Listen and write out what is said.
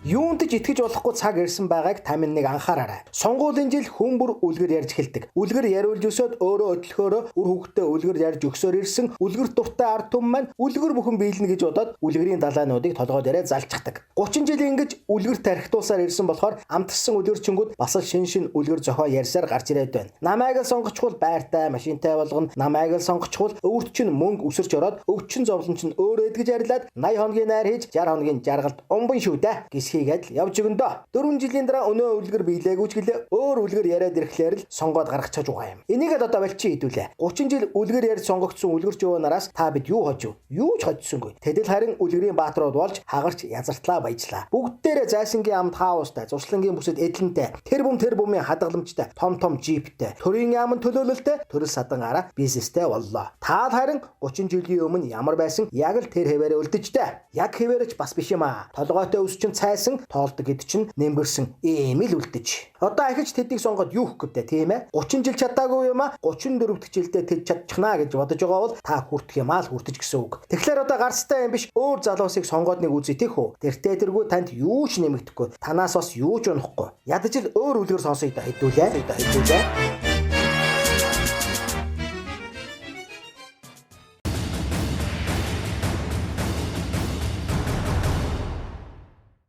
Юунд ч итгэж болохгүй цаг ирсэн байгааг тамин нэг анхаараарай. Сонгуулийн жил хүн бүр үлгэр ярьж эхэлдэг. Үлгэр яриулж өсөөд өөрөө өдлөхөөрөө үр хөвгтөө үлгэр ярьж өгсөөр ирсэн үлгэр дуртай ард түмэн маань үлгэр бүхэн биелнэ гэж бодоод үлгэрийн далайнуудыг толгой дээрээ залчдаг. 30 жил ингэж үлгэр тархитуулсаар ирсэн болохоор амтсан үлгэрчингүүд бас л шин үлгэр зохио ярьсаар гарч ирээд байна. Намайг л сонгочихвол байртай, машинтай болгоно. Намайг л сонгочихвол өвд чинь мөнгө өсөрч ороод өвчин зовлон чинь өөрөө эдгэж арилаад 80 хоногийн найр хийж 60 хоногийн жаргалд умбан шүү дээ. Гисхийгээд явж өгөндөө. 4 жилийн дараа өнөө үлгэр биелээгүй ч гэлээ өөр үлгэр яриад ирэхлээр л сонгоод гаргачихж байгаа юм. Энийгээд одоо балчин хэдүүлээ. 30 жил үлгэр ярьж сонгогдсон үлгэрч өвөөнараас та бид юу хожив? Юу ч хоцсонгүй. Тэдэл харин үлгэрийн баатрууд болж хагарч язартлаа баяжлаа. Бүгдээрээ зайсангийн амд хаустай, зурслангийн бүсэд эдлэнтэй, тэр бүмийн хадгаламжтай, том джиптэй, төрийн яамн төлөөлөлтэй, төрөл садангаараа бизнестэй боллоо. Та харин 30 жилийн өмнө ямар байсан яг л тэр хэвээрээ үлдэжтэй. Яг хэвээрч бас биш юм аа. Толгойтой ус чинь цайсан, тоолдог гэд чинь нэмбэрсэн ийм л үлдэж. Одоо ахиж тэдийг сонгоод юу хөх гэдэг тийм ээ? 30 жил чадаагүй юм аа. 34 дэх жилдээ тэд чадчихнаа гэж бодож байгаа бол та хүртэх юм аа л хүртэж гэсэн үг. Тэгэхээр одоо гарцтай юм биш өөр залуусыг сонгоод нэг үзье тийх үү? Тэртээ тэргүй танд юу ч нэмэгдэхгүй. Танаас бас юу ч унахгүй. Ядаж л өөр үлгэр сонсоё да хэдүүлээ.